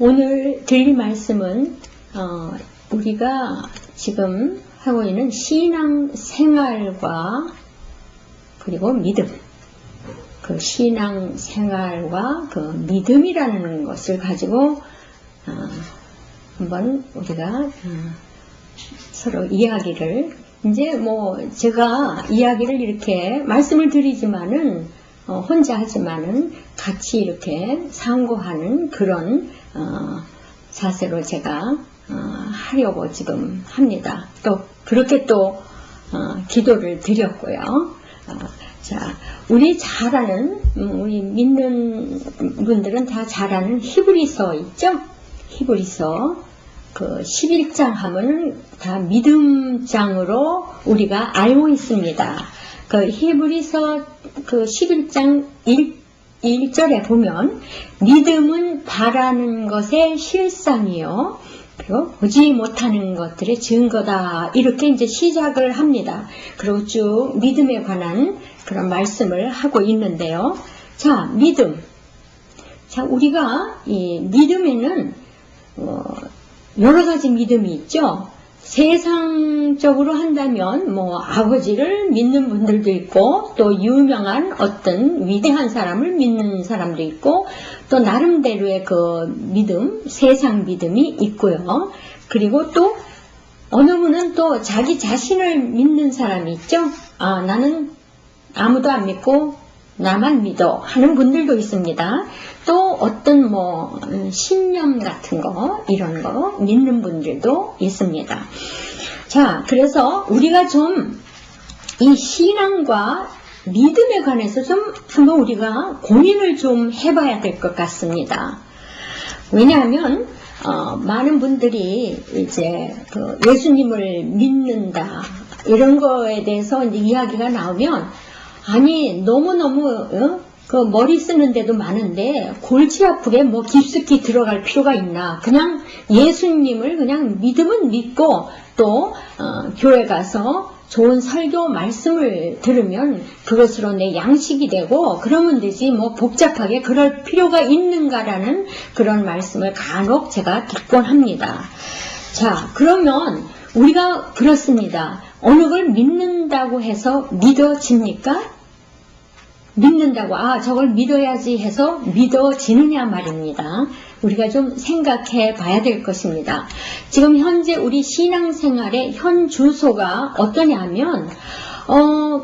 오늘 드릴 말씀은 우리가 지금 하고 있는 신앙생활과 그리고 믿음, 그 신앙생활과 그 믿음이라는 것을 가지고 한번 우리가 서로 이야기를, 이제 제가 이야기를 이렇게 말씀을 드리지만은 혼자 하지만은 같이 이렇게 상고하는 그런 자세로 제가 하려고 지금 합니다. 또 그렇게 또 기도를 드렸고요. 자, 우리 잘 아는, 우리 믿는 분들은 다 잘 아는 히브리서 있죠? 히브리서 그 11장 하면은 다 믿음장으로 우리가 알고 있습니다. 그 히브리서 그 11장 1절에 보면 믿음은 바라는 것의 실상이요, 그리고 보지 못하는 것들의 증거다, 이렇게 이제 시작을 합니다. 그리고 쭉 믿음에 관한 그런 말씀을 하고 있는데요. 자, 믿음. 자, 우리가 이 믿음에는 여러 가지 믿음이 있죠. 세상적으로 한다면 아버지를 믿는 분들도 있고, 또 유명한 어떤 위대한 사람을 믿는 사람도 있고, 또 나름대로의 그 믿음, 세상 믿음이 있고요. 그리고 또 어느 분은 또 자기 자신을 믿는 사람이 있죠. 나는 아무도 안 믿고 나만 믿어 하는 분들도 있습니다. 또 어떤 신념 같은 거, 이런 거 믿는 분들도 있습니다. 자, 그래서 우리가 좀 이 신앙과 믿음에 관해서 좀 한번 우리가 고민을 좀 해봐야 될 것 같습니다. 왜냐하면 많은 분들이 이제 그 예수님을 믿는다, 이런 거에 대해서 이제 이야기가 나오면, 아니 너무너무 그 머리 쓰는 데도 많은데 골치 아프게 깊숙이 들어갈 필요가 있나, 그냥 예수님을 그냥 믿으면 믿고, 또 교회 가서 좋은 설교 말씀을 들으면 그것으로 내 양식이 되고 그러면 되지, 복잡하게 그럴 필요가 있는가라는 그런 말씀을 간혹 제가 듣곤 합니다. 자, 그러면 우리가 그렇습니다. 어느 걸 믿는다고 해서 믿어집니까? 믿는다고 저걸 믿어야지 해서 믿어지느냐 말입니다. 우리가 좀 생각해 봐야 될 것입니다. 지금 현재 우리 신앙생활의 현 주소가 어떠냐 하면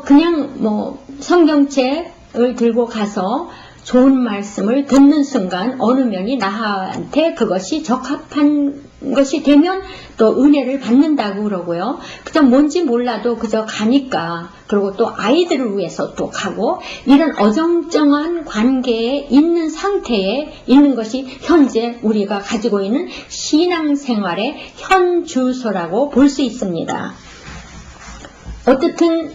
그냥 성경책을 들고 가서 좋은 말씀을 듣는 순간 어느 면이 나한테 그것이 적합한 것이 되면 또 은혜를 받는다고 그러고요. 그저 뭔지 몰라도 그저 가니까, 그리고 또 아이들을 위해서 또 가고, 이런 어정쩡한 관계에 있는 상태에 있는 것이 현재 우리가 가지고 있는 신앙생활의 현 주소라고 볼 수 있습니다. 어떻든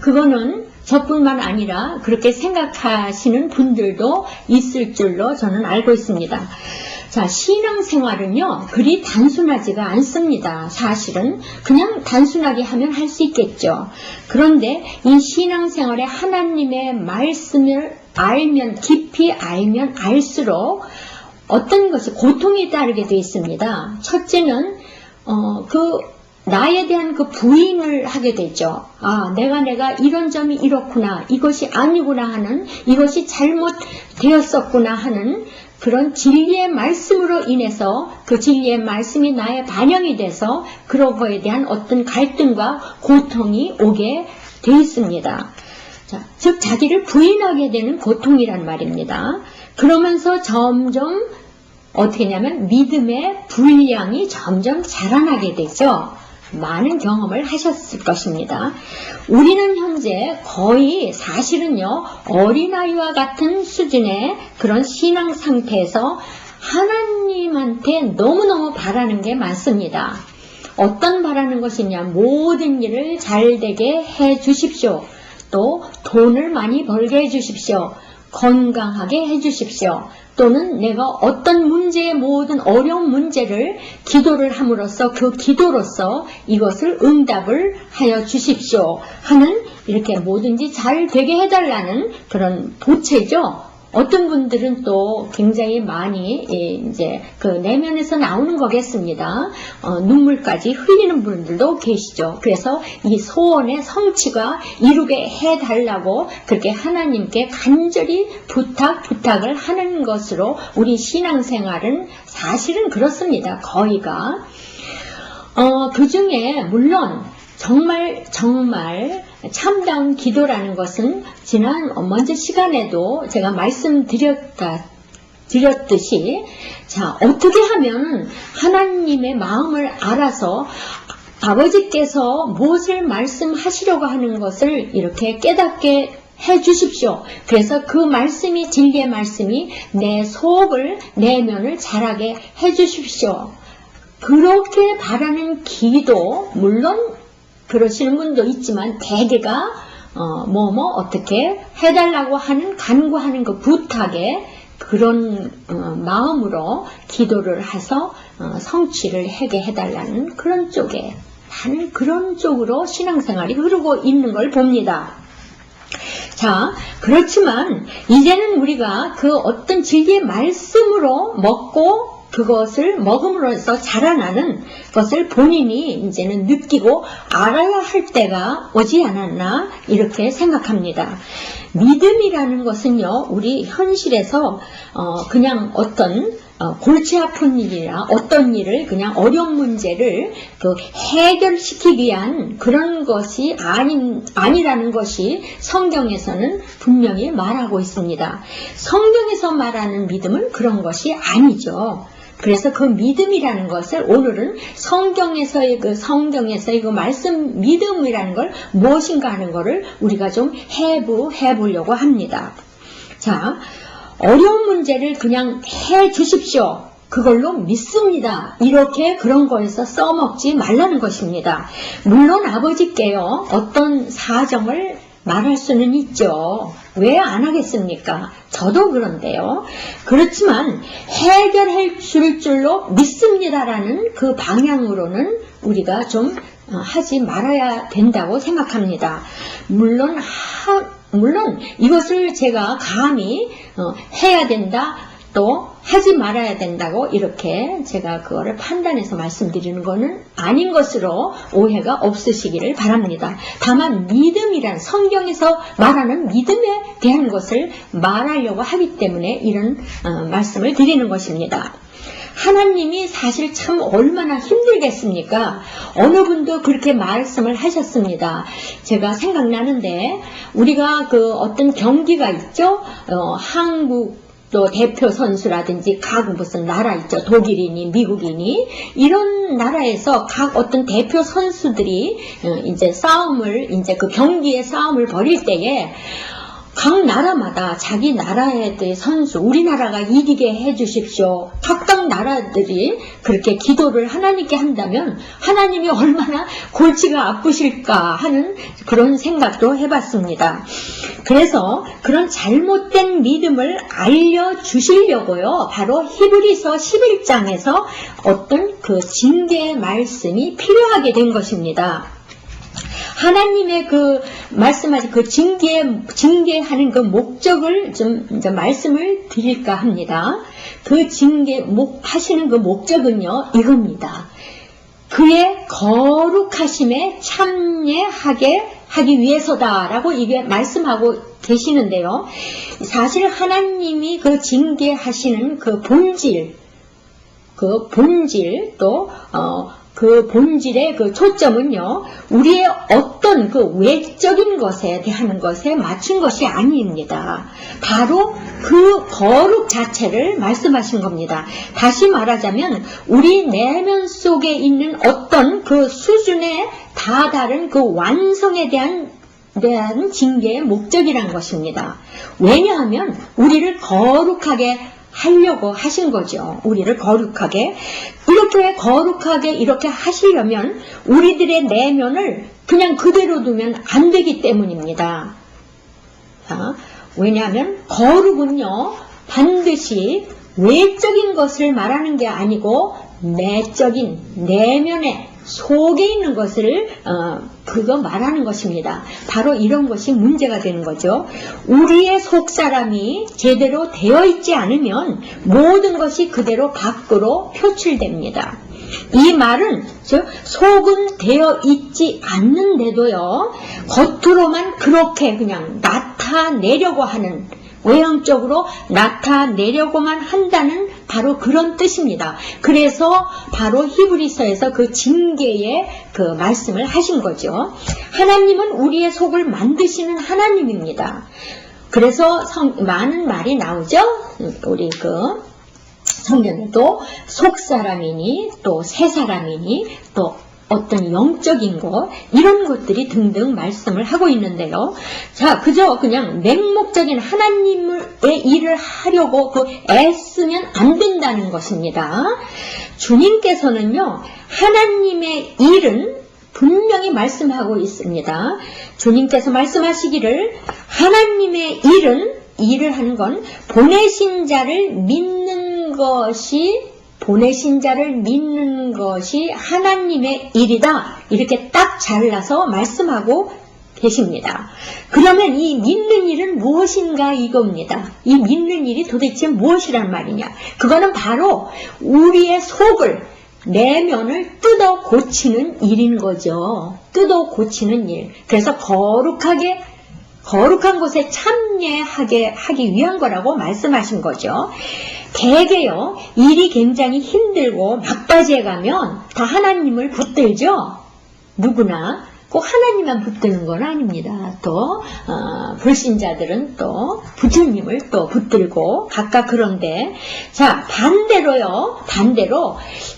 그거는 저뿐만 아니라 그렇게 생각하시는 분들도 있을 줄로 저는 알고 있습니다. 자, 신앙생활은요, 그리 단순하지가 않습니다. 사실은 그냥 단순하게 하면 할 수 있겠죠. 그런데 이 신앙생활에 하나님의 말씀을 알면, 깊이 알면 알수록 어떤 것이 고통이 따르게 되어 있습니다. 첫째는 나에 대한 그 부인을 하게 되죠. 내가 이런 점이 이렇구나, 이것이 아니구나 하는, 이것이 잘못되었었구나 하는 그런 진리의 말씀으로 인해서 그 진리의 말씀이 나에 반영이 돼서 그런 거에 대한 어떤 갈등과 고통이 오게 돼 있습니다. 자, 즉 자기를 부인하게 되는 고통이란 말입니다. 그러면서 점점 어떻게 하냐면 믿음의 분량이 점점 자라나게 되죠. 많은 경험을 하셨을 것입니다. 우리는 현재 거의 사실은요, 어린아이와 같은 수준의 그런 신앙 상태에서 하나님한테 너무너무 바라는 게 많습니다. 어떤 바라는 것이냐, 모든 일을 잘되게 해 주십시오. 또 돈을 많이 벌게 해 주십시오. 건강하게 해 주십시오. 또는 내가 어떤 문제의 모든 어려운 문제를 기도를 함으로써 그 기도로서 이것을 응답을 하여 주십시오 하는, 이렇게 뭐든지 잘 되게 해달라는 그런 보채죠. 어떤 분들은 또 굉장히 많이 이제 그 내면에서 나오는 거겠습니다. 눈물까지 흘리는 분들도 계시죠. 그래서 이 소원의 성취가 이루게 해달라고 그렇게 하나님께 간절히 부탁을 하는 것으로 우리 신앙생활은 사실은 그렇습니다. 거의가. 그 중에 물론 정말 참다운 기도라는 것은 지난 먼저 시간에도 제가 말씀드렸듯이 자, 어떻게 하면 하나님의 마음을 알아서 아버지께서 무엇을 말씀하시려고 하는 것을 이렇게 깨닫게 해 주십시오. 그래서 그 말씀이 진리의 말씀이 내 속을 내면을 자라게 해 주십시오. 그렇게 바라는 기도 물론 그러시는 분도 있지만 대개가 어떻게 해달라고 하는 간구하는 그 부탁에 그런 마음으로 기도를 해서 성취를 하게 해달라는 그런 쪽에 하는 그런 쪽으로 신앙생활이 흐르고 있는 걸 봅니다. 자, 그렇지만 이제는 우리가 그 어떤 진리의 말씀으로 먹고 그것을 먹음으로써 자라나는 것을 본인이 이제는 느끼고 알아야 할 때가 오지 않았나 이렇게 생각합니다. 믿음이라는 것은요, 우리 현실에서 그냥 어떤 골치 아픈 일이나 어떤 일을 그냥 어려운 문제를 해결시키기 위한 그런 것이 아니라는 것이 성경에서는 분명히 말하고 있습니다. 성경에서 말하는 믿음은 그런 것이 아니죠. 그래서 그 믿음이라는 것을 오늘은 성경에서의 그 말씀 믿음이라는 걸 무엇인가 하는 것을 우리가 좀 해보려고 합니다. 자, 어려운 문제를 그냥 해 주십시오. 그걸로 믿습니다. 이렇게 그런 거에서 써먹지 말라는 것입니다. 물론 아버지께요, 어떤 사정을 말할 수는 있죠. 왜 안 하겠습니까? 저도 그런데요. 그렇지만 해결해 줄 줄로 믿습니다라는 그 방향으로는 우리가 좀 하지 말아야 된다고 생각합니다. 물론 이것을 제가 감히 해야 된다, 또 하지 말아야 된다고 이렇게 제가 그거를 판단해서 말씀드리는 것은 아닌 것으로 오해가 없으시기를 바랍니다. 다만 믿음이란 성경에서 말하는 믿음에 대한 것을 말하려고 하기 때문에 이런 말씀을 드리는 것입니다. 하나님이 사실 참 얼마나 힘들겠습니까? 어느 분도 그렇게 말씀을 하셨습니다. 제가 생각나는데 우리가 그 어떤 경기가 있죠? 한국 또 대표 선수라든지 각 무슨 나라 있죠. 독일이니 미국이니 이런 나라에서 각 어떤 대표 선수들이 이제 그 경기의 싸움을 벌일 때에 각 나라마다 자기 나라의 선수, 우리나라가 이기게 해주십시오. 각각 나라들이 그렇게 기도를 하나님께 한다면 하나님이 얼마나 골치가 아프실까 하는 그런 생각도 해봤습니다. 그래서 그런 잘못된 믿음을 알려주시려고요. 바로 히브리서 11장에서 어떤 그 징계의 말씀이 필요하게 된 것입니다. 하나님의 그 말씀하신 그 징계하는 그 목적을 좀 이제 말씀을 드릴까 합니다. 그 하시는 그 목적은요, 이겁니다. 그의 거룩하심에 참여하게 하기 위해서다라고 이게 말씀하고 계시는데요. 사실 하나님이 그 징계하시는 그 본질 또 그 본질의 그 초점은요, 우리의 어떤 그 외적인 것에 대한 것에 맞춘 것이 아닙니다. 바로 그 거룩 자체를 말씀하신 겁니다. 다시 말하자면 우리 내면 속에 있는 어떤 그 수준에 다다른 그 완성에 대한 징계의 목적이라는 것입니다. 왜냐하면 우리를 거룩하게 하려고 하신 거죠. 우리를 거룩하게. 이렇게 하시려면 우리들의 내면을 그냥 그대로 두면 안 되기 때문입니다. 왜냐하면 거룩은요, 반드시 외적인 것을 말하는 게 아니고 내적인, 내면의 속에 있는 것을 그거 말하는 것입니다. 바로 이런 것이 문제가 되는 거죠. 우리의 속 사람이 제대로 되어 있지 않으면 모든 것이 그대로 밖으로 표출됩니다. 이 말은 속은 되어 있지 않는데도요, 겉으로만 그렇게 그냥 나타내려고 하는, 외형적으로 나타내려고만 한다는 바로 그런 뜻입니다. 그래서 바로 히브리서에서 그 징계의 그 말씀을 하신 거죠. 하나님은 우리의 속을 만드시는 하나님입니다. 그래서 많은 말이 나오죠. 우리 성경에도 속 사람이니 또 새 사람이니 또 어떤 영적인 것, 이런 것들이 등등 말씀을 하고 있는데요. 자, 그저 그냥 맹목적인 하나님의 일을 하려고 애쓰면 안 된다는 것입니다. 주님께서는요, 하나님의 일은 분명히 말씀하고 있습니다. 주님께서 말씀하시기를, 하나님의 일을 하는 건 보내신 자를 믿는 것이 하나님의 일이다. 이렇게 딱 잘라서 말씀하고 계십니다. 그러면 이 믿는 일은 무엇인가 이겁니다. 이 믿는 일이 도대체 무엇이란 말이냐. 그거는 바로 우리의 속을, 내면을 뜯어 고치는 일인 거죠. 뜯어 고치는 일. 그래서 거룩한 곳에 참여하게 하기 위한 거라고 말씀하신 거죠. 대개요, 일이 굉장히 힘들고 막바지에 가면 다 하나님을 붙들죠. 누구나 꼭 하나님만 붙드는 건 아닙니다. 또 불신자들은 또 부처님을 또 붙들고 각각 그런데, 자, 반대로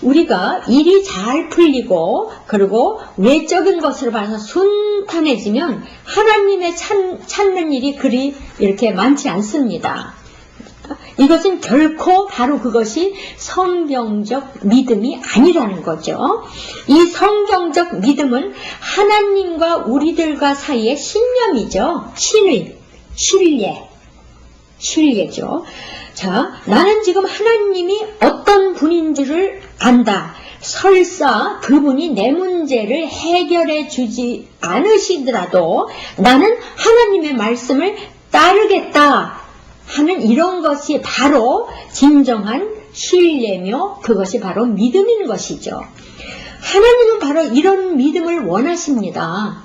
우리가 일이 잘 풀리고 그리고 외적인 것으로 봐서 순탄해지면 하나님의 찾는 일이 그리 이렇게 많지 않습니다. 이것은 결코 바로 그것이 성경적 믿음이 아니라는 거죠. 이 성경적 믿음은 하나님과 우리들과 사이의 신념이죠. 신뢰죠. 자, 나는 지금 하나님이 어떤 분인 줄을 안다. 설사 그분이 내 문제를 해결해 주지 않으시더라도 나는 하나님의 말씀을 따르겠다 하는 이런 것이 바로 진정한 신뢰며 그것이 바로 믿음인 것이죠. 하나님은 바로 이런 믿음을 원하십니다.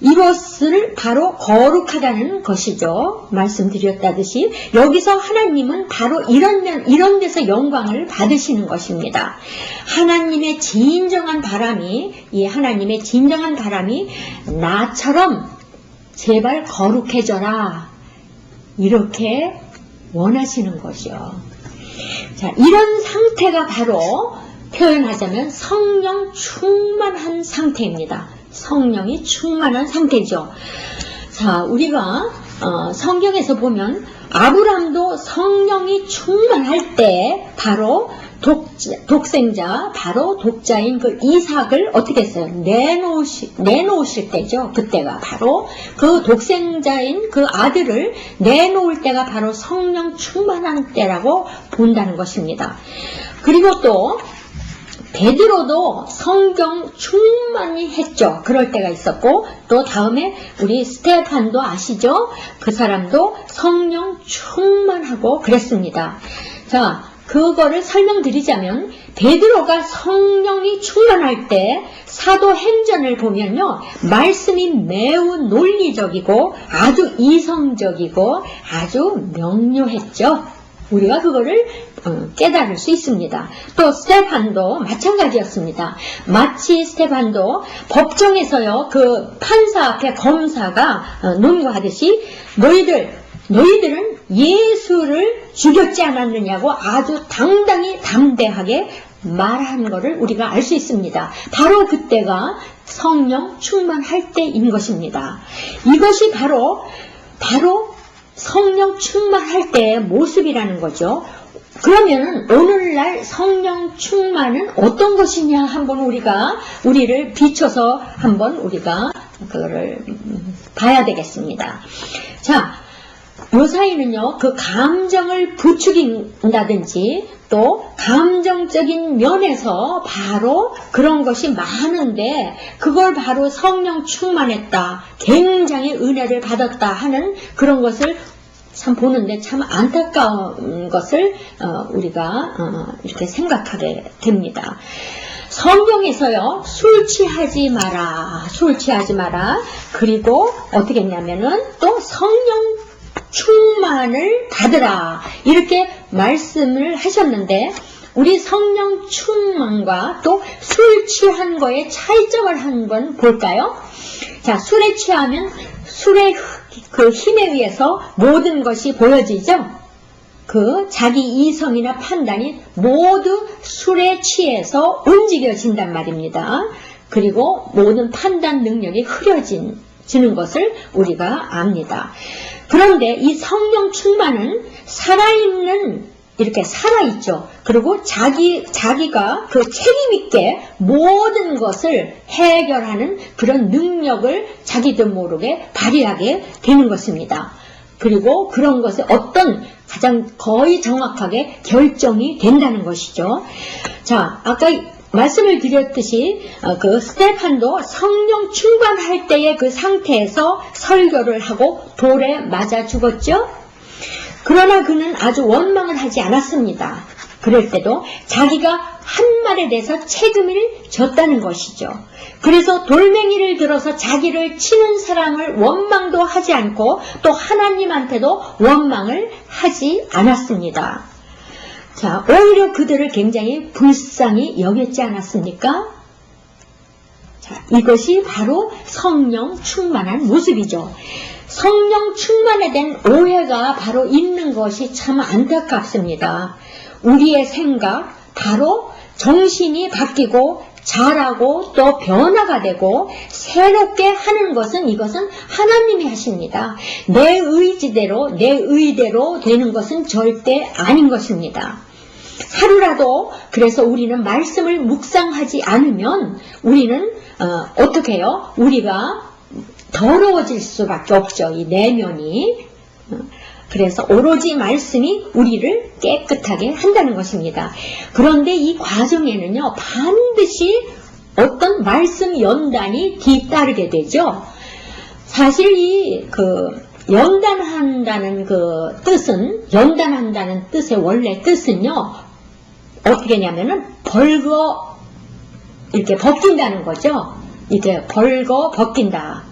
이것을 바로 거룩하다는 것이죠. 말씀드렸다듯이 여기서 하나님은 바로 이런 데서 영광을 받으시는 것입니다. 하나님의 진정한 바람이 나처럼 제발 거룩해져라, 이렇게 원하시는 거죠. 자, 이런 상태가 바로 표현하자면 성령 충만한 상태입니다. 성령이 충만한 상태죠. 자, 우리가 성경에서 보면 아브라함도 성령이 충만할 때 바로 독생자, 바로 독자인 그 이삭을 어떻게 했어요? 내놓으실 때죠. 그때가 바로 그 독생자인 그 아들을 내놓을 때가 바로 성령 충만한 때라고 본다는 것입니다. 그리고 또 베드로도 성경 충만히 했죠. 그럴 때가 있었고, 또 다음에 우리 스테판도 아시죠? 그 사람도 성령 충만하고 그랬습니다. 자, 그거를 설명드리자면 베드로가 성령이 충만할 때 사도행전을 보면요, 말씀이 매우 논리적이고 아주 이성적이고 아주 명료했죠. 우리가 그거를 깨달을 수 있습니다. 또 스테판도 마찬가지였습니다. 마치 스테판도 법정에서요, 그 판사 앞에 검사가 논거하듯이 너희들은 예수를 죽였지 않았느냐고 아주 당당히 담대하게 말한 것을 우리가 알 수 있습니다. 바로 그때가 성령 충만할 때인 것입니다. 이것이 바로 성령 충만할 때의 모습이라는 거죠. 그러면 오늘날 성령 충만은 어떤 것이냐 한번 우리를 비춰서 한번 우리가 그거를 봐야 되겠습니다. 자, 요사이는요, 그 감정을 부추긴다든지 또 감정적인 면에서 바로 그런 것이 많은데 그걸 바로 성령 충만했다, 굉장히 은혜를 받았다 하는 그런 것을 참 보는데 참 안타까운 것을 우리가 이렇게 생각하게 됩니다. 성경에서요, 술 취하지 마라, 술 취하지 마라. 그리고 어떻게 했냐면은 또 성령 충만을 받으라, 이렇게 말씀을 하셨는데, 우리 성령 충만과 또 술 취한 거의 차이점을 한번 볼까요? 자, 술에 취하면 술의 그 힘에 의해서 모든 것이 보여지죠? 그 자기 이성이나 판단이 모두 술에 취해서 움직여진단 말입니다. 그리고 모든 판단 능력이 흐려지는 것을 우리가 압니다. 그런데 이 성령 충만은 살아있는, 이렇게 살아있죠. 그리고 자기가 그 책임있게 모든 것을 해결하는 그런 능력을 자기도 모르게 발휘하게 되는 것입니다. 그리고 그런 것에 어떤 가장 거의 정확하게 결정이 된다는 것이죠. 자, 아까 말씀을 드렸듯이 그 스테판도 성령 충만할 때의 그 상태에서 설교를 하고 돌에 맞아 죽었죠. 그러나 그는 아주 원망을 하지 않았습니다. 그럴 때도 자기가 한 말에 대해서 책임을 졌다는 것이죠. 그래서 돌멩이를 들어서 자기를 치는 사람을 원망도 하지 않고 또 하나님한테도 원망을 하지 않았습니다. 자, 오히려 그들을 굉장히 불쌍히 여겼지 않았습니까? 자, 이것이 바로 성령 충만한 모습이죠. 성령 충만에 대한 오해가 바로 있는 것이 참 안타깝습니다. 우리의 생각, 바로 정신이 바뀌고 자라고 또 변화가 되고 새롭게 하는 것은, 이것은 하나님이 하십니다. 내 의지대로, 내 의대로 되는 것은 절대 아닌 것입니다. 하루라도 그래서 우리는 말씀을 묵상하지 않으면 우리는 어떻게 해요? 우리가 더러워질 수밖에 없죠. 이 내면이. 그래서 오로지 말씀이 우리를 깨끗하게 한다는 것입니다. 그런데 이 과정에는요, 반드시 어떤 말씀 연단이 뒤따르게 되죠. 사실 이 연단한다는 그 뜻은, 연단한다는 뜻의 원래 뜻은요, 어떻게 하냐면은 이렇게 벗긴다는 거죠. 이게 벌거 벗긴다.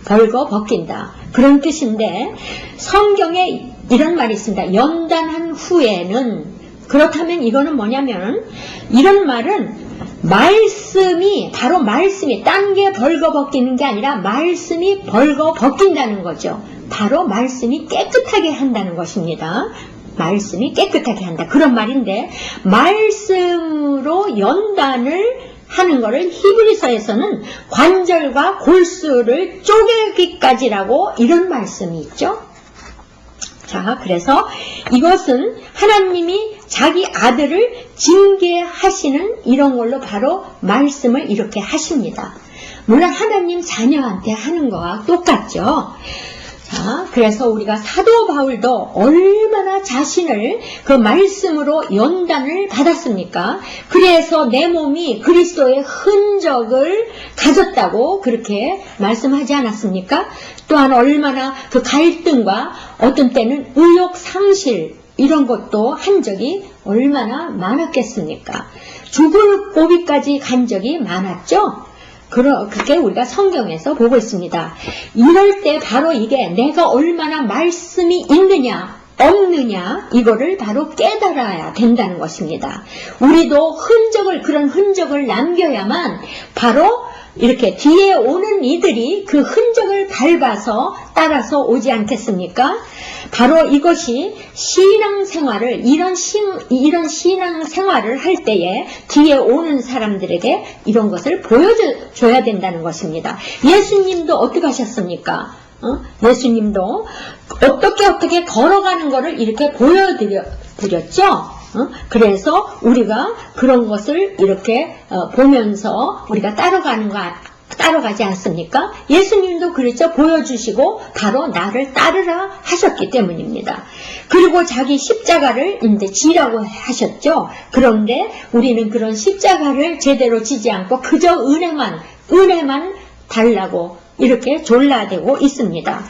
벌거 벗긴다. 그런 뜻인데, 성경에 이런 말이 있습니다. 연단한 후에는, 그렇다면 이거는 뭐냐면, 이런 말은 바로 말씀이, 딴 게 벌거 벗기는 게 아니라 말씀이 벌거 벗긴다는 거죠. 바로 말씀이 깨끗하게 한다는 것입니다. 말씀이 깨끗하게 한다. 그런 말인데, 말씀으로 연단을 하는 것을 히브리서에서는 관절과 골수를 쪼개기까지라고 이런 말씀이 있죠. 자, 그래서 이것은 하나님이 자기 아들을 징계하시는 이런 걸로 바로 말씀을 이렇게 하십니다. 물론 하나님 자녀한테 하는 거와 똑같죠. 자, 그래서 우리가 사도 바울도 얼마나 자신을 그 말씀으로 연단을 받았습니까? 그래서 내 몸이 그리스도의 흔적을 가졌다고 그렇게 말씀하지 않았습니까? 또한 얼마나 그 갈등과 어떤 때는 의욕 상실, 이런 것도 한 적이 얼마나 많았겠습니까? 죽을 고비까지 간 적이 많았죠? 그게 우리가 성경에서 보고 있습니다. 이럴 때 바로 이게 내가 얼마나 말씀이 있느냐 없느냐, 이거를 바로 깨달아야 된다는 것입니다. 우리도 그런 흔적을 남겨야만 바로 이렇게 뒤에 오는 이들이 그 흔적을 밟아서 따라서 오지 않겠습니까? 바로 이것이 신앙생활을, 이런 신앙생활을 할 때에 뒤에 오는 사람들에게 이런 것을 보여줘야 된다는 것입니다. 예수님도 어떻게 하셨습니까? 예수님도 어떻게 걸어가는 것을 이렇게 보여드렸죠? 그래서 우리가 그런 것을 이렇게 보면서 우리가 따라가지 않습니까? 예수님도 그랬죠. 보여주시고 바로 나를 따르라 하셨기 때문입니다. 그리고 자기 십자가를 이제 지라고 하셨죠. 그런데 우리는 그런 십자가를 제대로 지지 않고 그저 은혜만 달라고 이렇게 졸라대고 있습니다.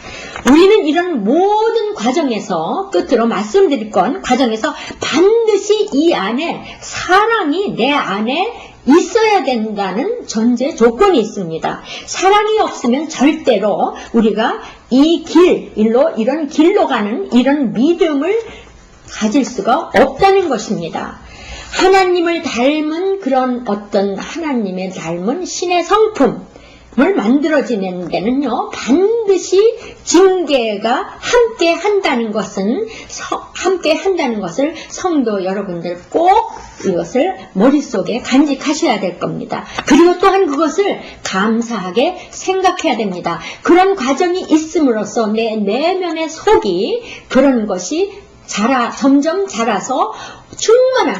우리는 이런 모든 과정에서 끝으로 말씀드릴 건 과정에서 반드시 이 안에 사랑이 내 안에 있어야 된다는 전제 조건이 있습니다. 사랑이 없으면 절대로 우리가 이 길로 이런 길로 가는 이런 믿음을 가질 수가 없다는 것입니다. 하나님을 닮은 그런 어떤 하나님의 닮은 신의 성품을 만들어지는 데는요, 반드시 징계가 함께 한다는 것을 성도 여러분들 꼭 이것을 머릿속에 간직하셔야 될 겁니다. 그리고 또한 그것을 감사하게 생각해야 됩니다. 그런 과정이 있음으로써 내 내면의 속이 그런 것이 점점 자라서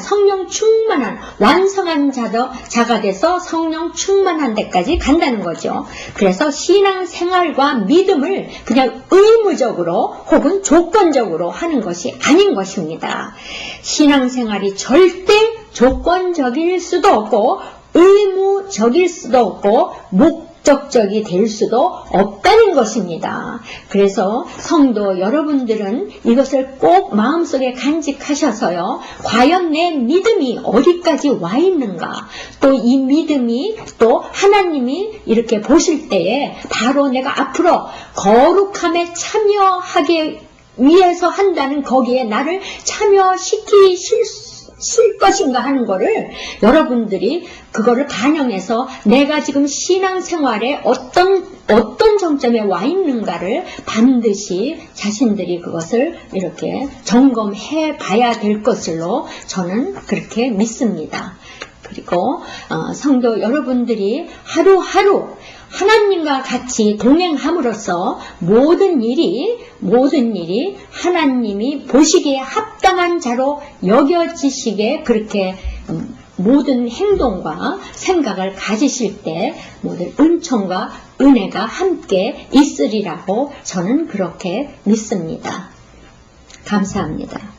성령 충만한 완성한 자가 돼서 성령 충만한 데까지 간다는 거죠. 그래서 신앙생활과 믿음을 그냥 의무적으로 혹은 조건적으로 하는 것이 아닌 것입니다. 신앙생활이 절대 조건적일 수도 없고 의무적일 수도 없고 목적적이 될 수도 없다는 것입니다. 그래서 성도 여러분들은 이것을 꼭 마음속에 간직하셔서요. 과연 내 믿음이 어디까지 와 있는가? 또 이 믿음이 또 하나님이 이렇게 보실 때에 바로 내가 앞으로 거룩함에 참여하기 위해서 한다는 거기에 나를 참여시키실 것인가 하는 거를 여러분들이 그거를 반영해서 내가 지금 신앙생활에 어떤 정점에 와 있는가를 반드시 자신들이 그것을 이렇게 점검해 봐야 될 것으로 저는 그렇게 믿습니다. 그리고 성도 여러분들이 하루하루 하나님과 같이 동행함으로써 모든 일이 하나님이 보시기에 합당한 자로 여겨지시게 그렇게 모든 행동과 생각을 가지실 때 모든 은총과 은혜가 함께 있으리라고 저는 그렇게 믿습니다. 감사합니다.